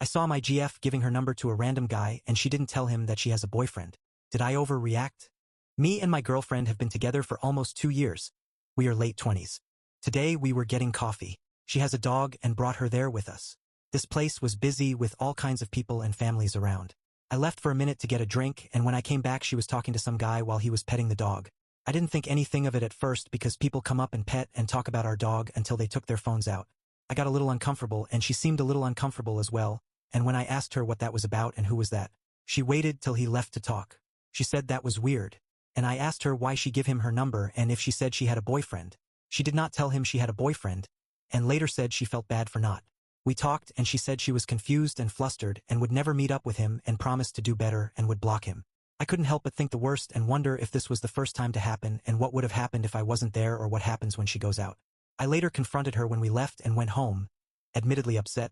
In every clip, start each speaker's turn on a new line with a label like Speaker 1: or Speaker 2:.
Speaker 1: I saw my GF giving her number to a random guy and she didn't tell him that she has a boyfriend. Did I overreact? Me and my girlfriend have been together for almost 2 years. We are late 20s. Today we were getting coffee. She has a dog and brought her there with us. This place was busy with all kinds of people and families around. I left for a minute to get a drink, and when I came back she was talking to some guy while he was petting the dog. I didn't think anything of it at first because people come up and pet and talk about our dog until they took their phones out. I got a little uncomfortable and she seemed a little uncomfortable as well, and when I asked her what that was about and who was that, she waited till he left to talk. She said that was weird, and I asked her why she give him her number and if she said she had a boyfriend. She did not tell him she had a boyfriend, and later said she felt bad for not. We talked and she said she was confused and flustered and would never meet up with him and promised to do better and would block him. I couldn't help but think the worst and wonder if this was the first time to happen and what would have happened if I wasn't there or what happens when she goes out. I later confronted her when we left and went home, admittedly upset,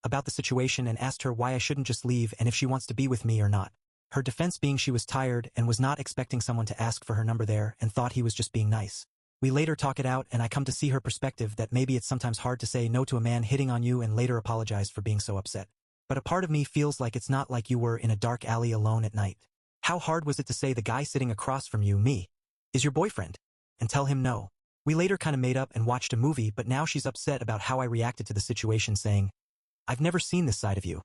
Speaker 1: about the situation and asked her why I shouldn't just leave and if she wants to be with me or not. Her defense being she was tired and was not expecting someone to ask for her number there and thought he was just being nice. We later talk it out and I come to see her perspective that maybe it's sometimes hard to say no to a man hitting on you and later apologized for being so upset. But a part of me feels like it's not like you were in a dark alley alone at night. How hard was it to say the guy sitting across from you, me, is your boyfriend, and tell him no? We later kind of made up and watched a movie, but now she's upset about how I reacted to the situation, saying, "I've never seen this side of you."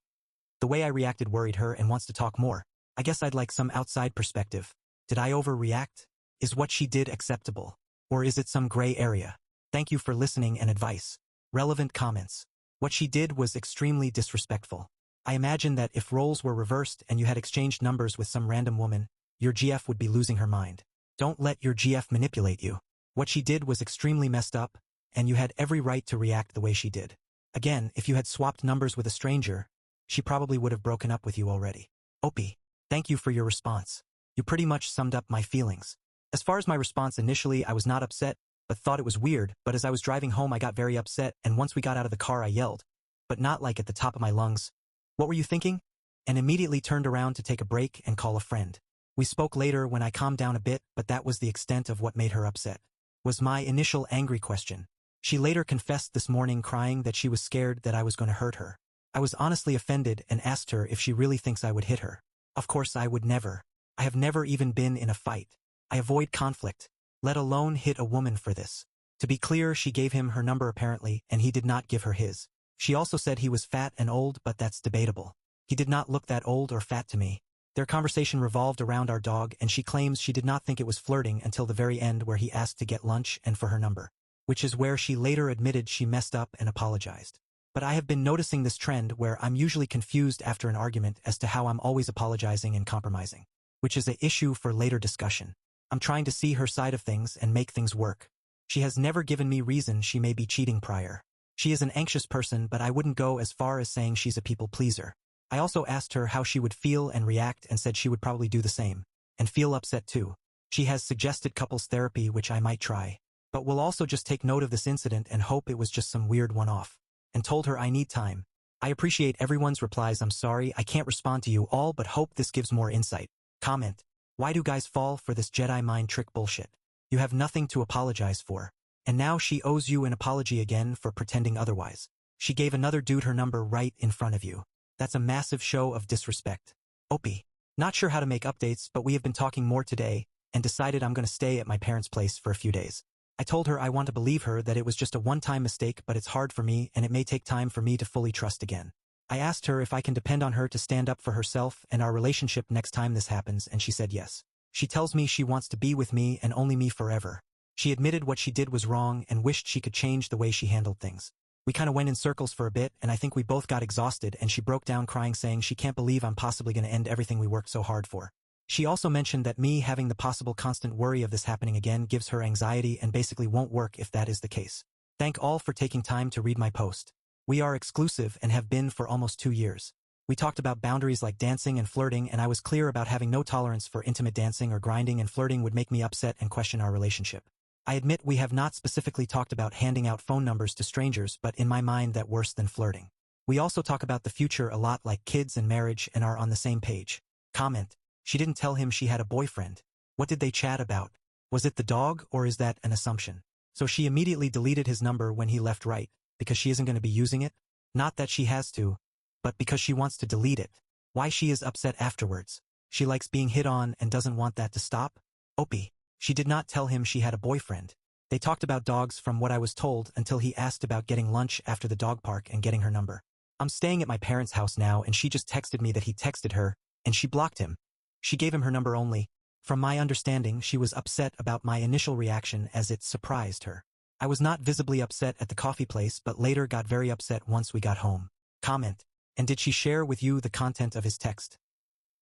Speaker 1: The way I reacted worried her and wants to talk more. I guess I'd like some outside perspective. Did I overreact? Is what she did acceptable? Or is it some gray area? Thank you for listening and advice. Relevant comments. What she did was extremely disrespectful. I imagine that if roles were reversed and you had exchanged numbers with some random woman, your GF would be losing her mind. Don't let your GF manipulate you. What she did was extremely messed up, and you had every right to react the way she did. Again, if you had swapped numbers with a stranger, she probably would have broken up with you already. Opie, thank you for your response. You pretty much summed up my feelings. As far as my response initially, I was not upset, but thought it was weird, but as I was driving home I got very upset, and once we got out of the car I yelled, but not like at the top of my lungs, "What were you thinking?" and immediately turned around to take a break and call a friend. We spoke later when I calmed down a bit, but that was the extent of what made her upset. Was my initial angry question. She later confessed this morning crying that she was scared that I was going to hurt her. I was honestly offended and asked her if she really thinks I would hit her. Of course I would never. I have never even been in a fight. I avoid conflict, let alone hit a woman for this. To be clear, she gave him her number apparently, and he did not give her his. She also said he was fat and old, but that's debatable. He did not look that old or fat to me. Their conversation revolved around our dog, and she claims she did not think it was flirting until the very end where he asked to get lunch and for her number, which is where she later admitted she messed up and apologized. But I have been noticing this trend where I'm usually confused after an argument as to how I'm always apologizing and compromising, which is an issue for later discussion. I'm trying to see her side of things and make things work. She has never given me reason she may be cheating prior. She is an anxious person, but I wouldn't go as far as saying she's a people pleaser. I also asked her how she would feel and react and said she would probably do the same, and feel upset too. She has suggested couples therapy, which I might try, but will also just take note of this incident and hope it was just some weird one-off, and told her I need time. I appreciate everyone's replies. I'm sorry I can't respond to you all, but hope this gives more insight. Comment. Why do guys fall for this Jedi mind trick bullshit? You have nothing to apologize for. And now she owes you an apology again for pretending otherwise. She gave another dude her number right in front of you. That's a massive show of disrespect. Opie. Not sure how to make updates, but we have been talking more today, and decided I'm going to stay at my parents' place for a few days. I told her I want to believe her that it was just a one-time mistake, but it's hard for me and it may take time for me to fully trust again. I asked her if I can depend on her to stand up for herself and our relationship next time this happens, and she said yes. She tells me she wants to be with me and only me forever. She admitted what she did was wrong and wished she could change the way she handled things. We kind of went in circles for a bit, and I think we both got exhausted, and she broke down crying saying she can't believe I'm possibly going to end everything we worked so hard for. She also mentioned that me having the possible constant worry of this happening again gives her anxiety and basically won't work if that is the case. Thank all for taking time to read my post. We are exclusive and have been for almost 2 years. We talked about boundaries like dancing and flirting, and I was clear about having no tolerance for intimate dancing or grinding, and flirting would make me upset and question our relationship. I admit we have not specifically talked about handing out phone numbers to strangers, but in my mind that worse than flirting. We also talk about the future a lot, like kids and marriage, and are on the same page. Comment. She didn't tell him she had a boyfriend. What did they chat about? Was it the dog, or is that an assumption? So she immediately deleted his number when he left, right? Because she isn't going to be using it? Not that she has to, But because she wants to delete it. Why she is upset afterwards. She likes being hit on and doesn't want that to stop? Opie. She did not tell him she had a boyfriend. They talked about dogs from what I was told until he asked about getting lunch after the dog park and getting her number. I'm staying at my parents' house now and she just texted me that he texted her, and she blocked him. She gave him her number only. From my understanding, she was upset about my initial reaction as it surprised her. I was not visibly upset at the coffee place but later got very upset once we got home. Comment. And did she share with you the content of his text?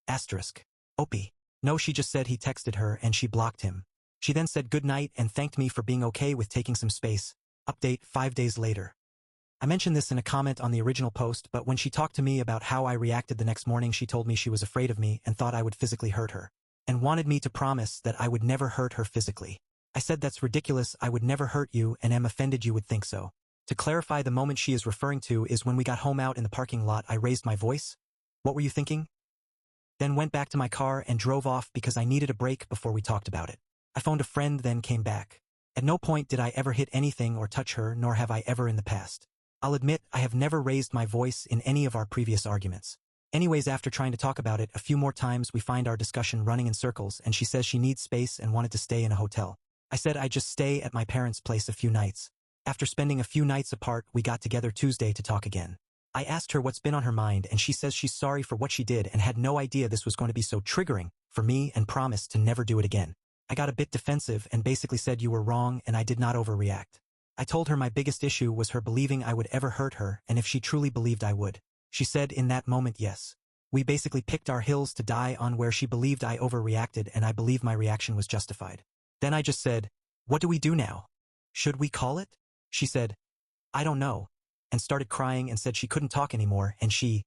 Speaker 1: Asterisk. Opie. No, she just said he texted her and she blocked him. She then said good night and thanked me for being okay with taking some space. Update 5 days later. I mentioned this in a comment on the original post, but when she talked to me about how I reacted the next morning, she told me she was afraid of me and thought I would physically hurt her, and wanted me to promise that I would never hurt her physically. I said that's ridiculous, I would never hurt you and am offended you would think so. To clarify, the moment she is referring to is when we got home out in the parking lot I raised my voice. What were you thinking? Then went back to my car and drove off because I needed a break before we talked about it. I phoned a friend then came back. At no point did I ever hit anything or touch her, nor have I ever in the past. I'll admit I have never raised my voice in any of our previous arguments. Anyways, after trying to talk about it a few more times, we find our discussion running in circles and she says she needs space and wanted to stay in a hotel. I said I'd just stay at my parents' place a few nights. After spending a few nights apart, we got together Tuesday to talk again. I asked her what's been on her mind and she says she's sorry for what she did and had no idea this was going to be so triggering for me and promised to never do it again. I got a bit defensive and basically said you were wrong and I did not overreact. I told her my biggest issue was her believing I would ever hurt her and if she truly believed I would. She said in that moment yes. We basically picked our hills to die on where she believed I overreacted and I believe my reaction was justified. Then I just said, what do we do now? Should we call it? She said, I don't know, and started crying and said she couldn't talk anymore and she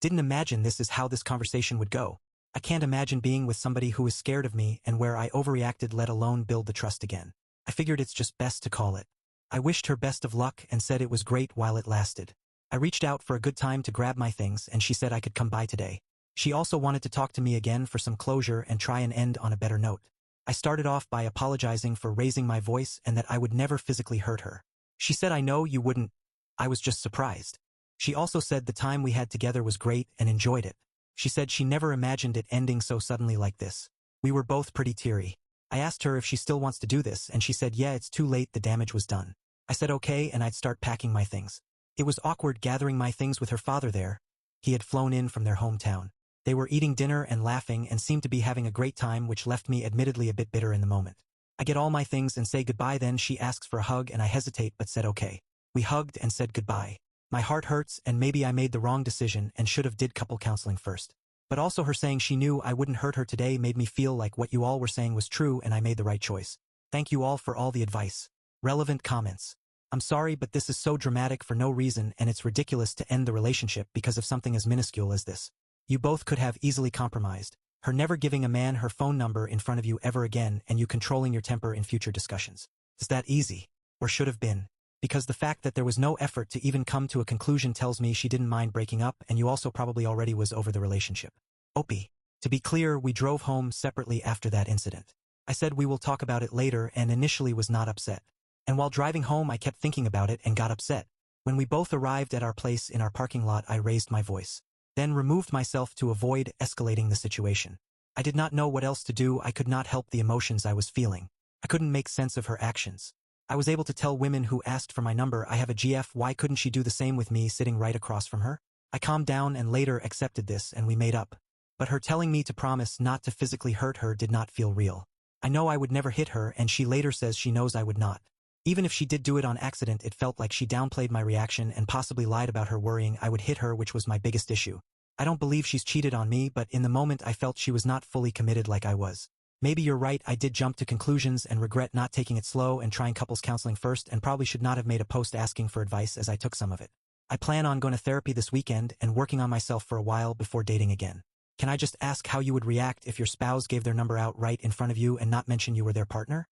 Speaker 1: didn't imagine this is how this conversation would go. I can't imagine being with somebody who is scared of me and where I overreacted, let alone build the trust again. I figured it's just best to call it. I wished her best of luck and said it was great while it lasted. I reached out for a good time to grab my things and she said I could come by today. She also wanted to talk to me again for some closure and try and end on a better note. I started off by apologizing for raising my voice and that I would never physically hurt her. She said I know you wouldn't. I was just surprised. She also said the time we had together was great and enjoyed it. She said she never imagined it ending so suddenly like this. We were both pretty teary. I asked her if she still wants to do this and she said yeah, it's too late, the damage was done. I said okay and I'd start packing my things. It was awkward gathering my things with her father there. He had flown in from their hometown. They were eating dinner and laughing and seemed to be having a great time, which left me admittedly a bit bitter in the moment. I get all my things and say goodbye, then she asks for a hug and I hesitate but said okay. We hugged and said goodbye. My heart hurts and maybe I made the wrong decision and should have did couple counseling first. But also her saying she knew I wouldn't hurt her today made me feel like what you all were saying was true and I made the right choice. Thank you all for all the advice. Relevant comments. I'm sorry but this is so dramatic for no reason and it's ridiculous to end the relationship because of something as minuscule as this. You both could have easily compromised. Her never giving a man her phone number in front of you ever again and you controlling your temper in future discussions. Is that easy? Or should have been? Because the fact that there was no effort to even come to a conclusion tells me she didn't mind breaking up and you also probably already was over the relationship. Opie. To be clear, we drove home separately after that incident. I said we will talk about it later and initially was not upset. And while driving home I kept thinking about it and got upset. When we both arrived at our place in our parking lot I raised my voice. Then removed myself to avoid escalating the situation. I did not know what else to do. I could not help the emotions I was feeling. I couldn't make sense of her actions. I was able to tell women who asked for my number I have a GF, why couldn't she do the same with me sitting right across from her? I calmed down and later accepted this and we made up. But her telling me to promise not to physically hurt her did not feel real. I know I would never hit her and she later says she knows I would not. Even if she did do it on accident, it felt like she downplayed my reaction and possibly lied about her worrying I would hit her, which was my biggest issue. I don't believe she's cheated on me, but in the moment I felt she was not fully committed like I was. Maybe you're right, I did jump to conclusions and regret not taking it slow and trying couples counseling first and probably should not have made a post asking for advice as I took some of it. I plan on going to therapy this weekend and working on myself for a while before dating again. Can I just ask how you would react if your spouse gave their number out right in front of you and not mention you were their partner?